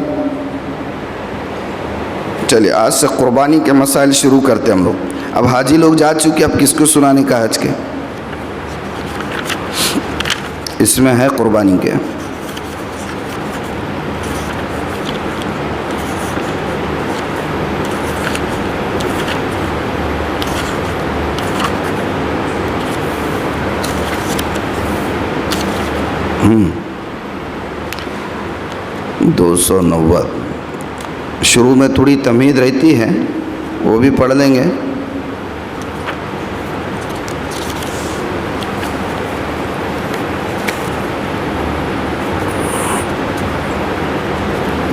چلیے آج سے قربانی کے مسائل شروع کرتے ہم لوگ. اب حاجی لوگ جا چکے، اب کس کو سنانے کا حج کے؟ اس میں ہے قربانی کے. دو 290 شروع میں تھوڑی تمہید رہتی ہے، وہ بھی پڑھ لیں گے.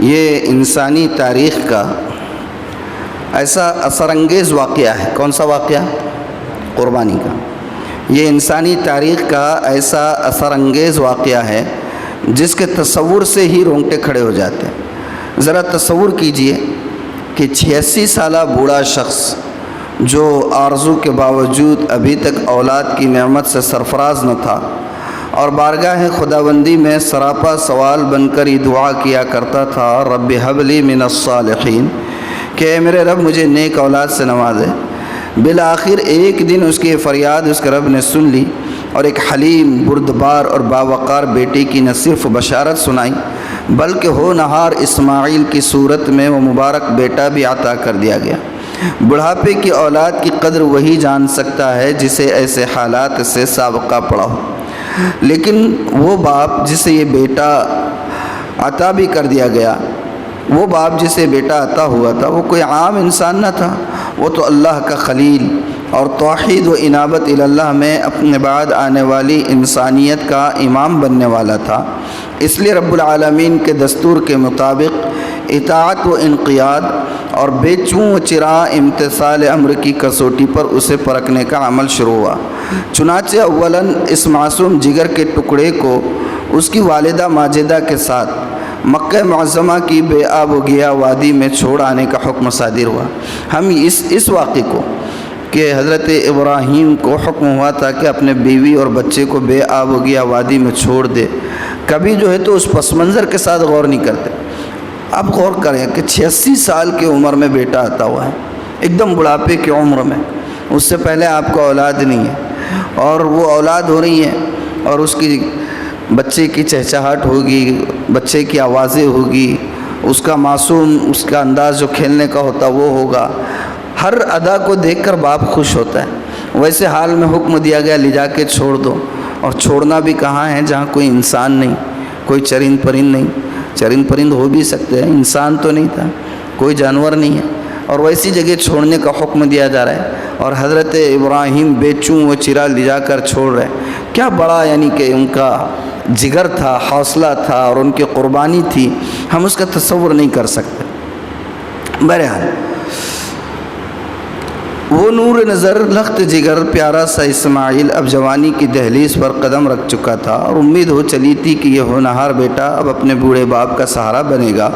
یہ انسانی تاریخ کا ایسا اثر انگیز واقعہ ہے. کون سا واقعہ؟ قربانی کا. یہ انسانی تاریخ کا ایسا اثر انگیز واقعہ ہے جس کے تصور سے ہی رونگٹے کھڑے ہو جاتے ہیں. ذرا تصور کیجئے کہ 86 سالہ بوڑھا شخص جو آرزو کے باوجود ابھی تک اولاد کی نعمت سے سرفراز نہ تھا اور بارگاہ خداوندی میں سراپا سوال بن کر یہ دعا کیا کرتا تھا، رب ہب لی من الصالحین، کہ اے میرے رب مجھے نیک اولاد سے نوازے، بالآخر ایک دن اس کی فریاد اس کے رب نے سن لی اور ایک حلیم، بردبار اور باوقار بیٹے کی نہ صرف بشارت سنائی بلکہ ہونہار اسماعیل کی صورت میں وہ مبارک بیٹا بھی عطا کر دیا گیا۔ بڑھاپے کی اولاد کی قدر وہی جان سکتا ہے جسے ایسے حالات سے سابقہ پڑا ہو، لیکن وہ باپ جسے یہ بیٹا عطا بھی کر دیا گیا، وہ باپ جسے بیٹا عطا ہوا تھا، وہ کوئی عام انسان نہ تھا، وہ تو اللہ کا خلیل اور توحید و انابت اللہ میں اپنے بعد آنے والی انسانیت کا امام بننے والا تھا۔ اس لیے رب العالمین کے دستور کے مطابق اطاعت و انقیاد اور بے چوں و چراغ امتثال امر کی کسوٹی پر اسے پرکھنے کا عمل شروع ہوا۔ چنانچہ اولاً اس معصوم جگر کے ٹکڑے کو اس کی والدہ ماجدہ کے ساتھ مکہ معظمہ کی بے آب و گیا وادی میں چھوڑ آنے کا حکم صادر ہوا۔ ہم اس واقعے کو کہ حضرت ابراہیم کو حکم ہوا تھا کہ اپنے بیوی اور بچے کو بے آب و گیا وادی میں چھوڑ دے، کبھی جو ہے تو اس پس منظر کے ساتھ غور نہیں کرتے۔ اب غور کریں کہ 86 سال کی عمر میں بیٹا آتا ہوا ہے، ایک دم بڑھاپے کی عمر میں، اس سے پہلے آپ کو اولاد نہیں ہے اور وہ اولاد ہو رہی ہے اور اس کی بچے کی چہچہاٹ ہوگی، بچے کی آوازیں ہوگی، اس کا معصوم، اس کا انداز جو کھیلنے کا ہوتا وہ ہوگا، ہر ادا کو دیکھ کر باپ خوش ہوتا ہے۔ ویسے حال میں حکم دیا گیا لے جا کے چھوڑ دو، اور چھوڑنا بھی کہاں ہے جہاں کوئی انسان نہیں، کوئی چرند پرند نہیں، چرند پرند ہو بھی سکتے ہیں، انسان تو نہیں تھا، کوئی جانور نہیں ہے، اور ویسی جگہ چھوڑنے کا حکم دیا جا رہا ہے، اور حضرت ابراہیم بے چوں و چرا لے جا کر چھوڑ رہے ہیں۔ کیا بڑا یعنی کہ ان کا جگر تھا، حوصلہ تھا اور ان کی قربانی تھی، ہم اس کا تصور نہیں کر سکتے۔ بہرحال وہ نور نظر لخت جگر پیارا سا اسماعیل اب جوانی کی دہلیز پر قدم رکھ چکا تھا، اور امید ہو چلی تھی کہ یہ ہونہار بیٹا اب اپنے بوڑھے باپ کا سہارا بنے گا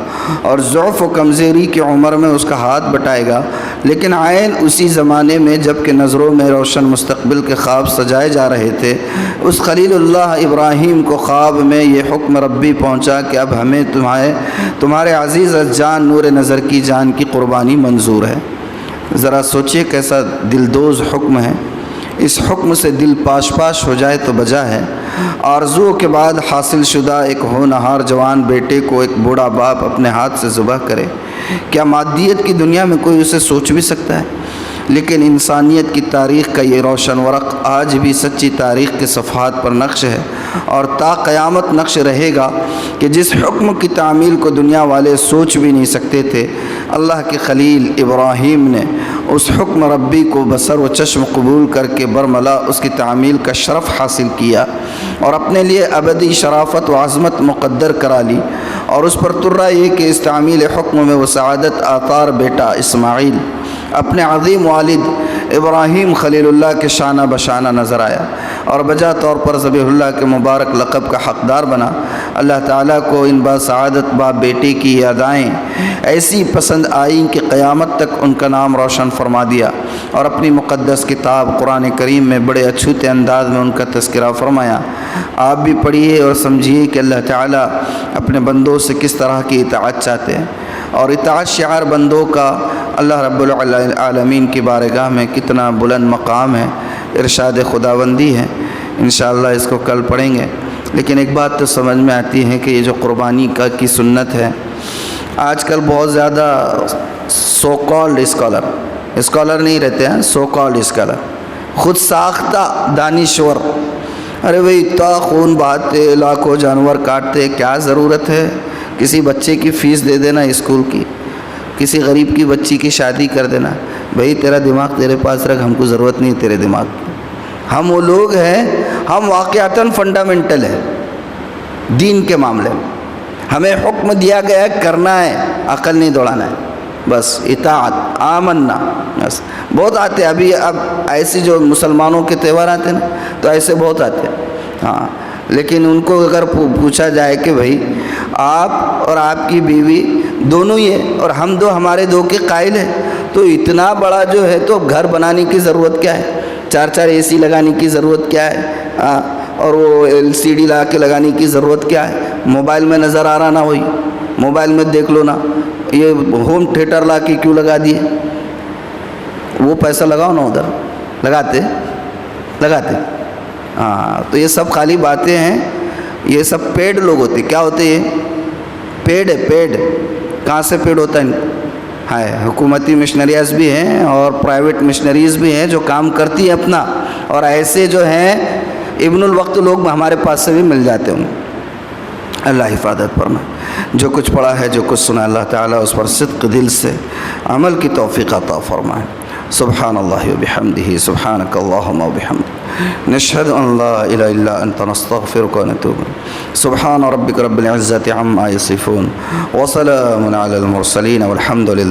اور ضعف و کمزوری کی عمر میں اس کا ہاتھ بٹائے گا۔ لیکن عین اسی زمانے میں جب کہ نظروں میں روشن مستقبل کے خواب سجائے جا رہے تھے، اس خلیل اللہ ابراہیم کو خواب میں یہ حکم ربی پہنچا کہ اب ہمیں تمہارے عزیز از جان نور نظر کی جان کی قربانی منظور ہے۔ ذرا سوچئے کیسا دلدوز حکم ہے، اس حکم سے دل پاش پاش ہو جائے تو بجا ہے۔ آرزو کے بعد حاصل شدہ ایک ہونہار جوان بیٹے کو ایک بوڑھا باپ اپنے ہاتھ سے ذبح کرے، کیا مادیت کی دنیا میں کوئی اسے سوچ بھی سکتا ہے؟ لیکن انسانیت کی تاریخ کا یہ روشن ورق آج بھی سچی تاریخ کے صفحات پر نقش ہے، اور تا قیامت نقش رہے گا کہ جس حکم کی تعمیل کو دنیا والے سوچ بھی نہیں سکتے تھے، اللہ کے خلیل ابراہیم نے اس حکم ربی کو بصر و چشم قبول کر کے برملا اس کی تعمیل کا شرف حاصل کیا اور اپنے لیے ابدی شرافت و عظمت مقدر کرا لی، اور اس پر ترا یہ کہ اس تعمیل حکم میں وہ سعادت آثار بیٹا اسماعیل اپنے عظیم والد ابراہیم خلیل اللہ کے شانہ بشانہ نظر آیا اور بجا طور پر ذبیح اللہ کے مبارک لقب کا حقدار بنا۔ اللہ تعالیٰ کو ان باسعادت باپ بیٹی کی ادائیں ایسی پسند آئیں کہ قیامت تک ان کا نام روشن فرما دیا، اور اپنی مقدس کتاب قرآن کریم میں بڑے اچھوتے انداز میں ان کا تذکرہ فرمایا۔ آپ بھی پڑھیے اور سمجھیے کہ اللہ تعالیٰ اپنے بندوں سے کس طرح کی اطاعت چاہتے ہیں، اور اطاعت شعار بندوں کا اللہ رب العالمین کی بارگاہ میں کتنا بلند مقام ہے، ارشاد خداوندی ہے۔ انشاءاللہ اس کو کل پڑھیں گے۔ لیکن ایک بات تو سمجھ میں آتی ہے کہ یہ جو قربانی کی سنت ہے، آج کل بہت زیادہ سو کالڈ اسکالر نہیں رہتے ہیں، سو کالڈ اسکالر، خود ساختہ دانشور، ارے بھئی اتنا خون بہاتے، لاکھوں جانور کاٹتے، کیا ضرورت ہے؟ کسی بچے کی فیس دے دینا اسکول کی، کسی غریب کی بچی کی شادی کر دینا۔ بھئی تیرا دماغ تیرے پاس رکھ، ہم کو ضرورت نہیں تیرے دماغ کی۔ ہم وہ لوگ ہیں، ہم واقعتاً فنڈامنٹل ہیں دین کے معاملے میں، ہمیں حکم دیا گیا ہے کرنا ہے، عقل نہیں دوڑانا ہے، بس اطاعت آمنا۔ بس بہت آتے ہیں اب ایسی جو مسلمانوں کے تہوار آتے ہیں نا، تو ایسے بہت آتے ہیں، ہاں، لیکن ان کو اگر پوچھا جائے کہ بھائی آپ اور آپ کی بیوی دونوں ہی ہے، اور ہم دو ہمارے دو کے قائل ہیں، تو اتنا بڑا جو ہے تو گھر بنانے کی ضرورت کیا ہے؟ 4 اے سی لگانے کی ضرورت کیا ہے؟ اور وہ LCD لا کے لگانے کی ضرورت کیا ہے؟ موبائل میں نظر آ رہا نا، وہی موبائل میں دیکھ لو نا، یہ ہوم تھیٹر لا کے کیوں لگا دیے؟ وہ پیسہ لگاؤ نا، ادھر لگاتے ہاں. تو یہ سب خالی باتیں ہیں، یہ سب پیڈ لوگ ہوتے. کیا ہوتے یہ؟ پیڈ ہے، پیڈ. کہاں سے پیڈ ہوتا ہے؟ حکومتی مشنریز بھی ہیں اور پرائیویٹ مشنریز بھی ہیں جو کام کرتی ہیں اپنا، اور ایسے جو ہیں ابن الوقت لوگ ہمارے پاس سے بھی مل جاتے ہوں. اللہ حفاظت فرمائے. جو کچھ پڑھا ہے، جو کچھ سنا، اللہ تعالیٰ اس پر صدق دل سے عمل کی توفیق عطا فرمائے. سبحان اللہ وبحمدہ، سبحانک اللہم وبحمدک، نشہد ان لا الہ الا انت، نستغفرک ونتوب الیک. سبحان ربک رب العزت عما یصفون، وسلام علی المرسلین، والحمد للہ.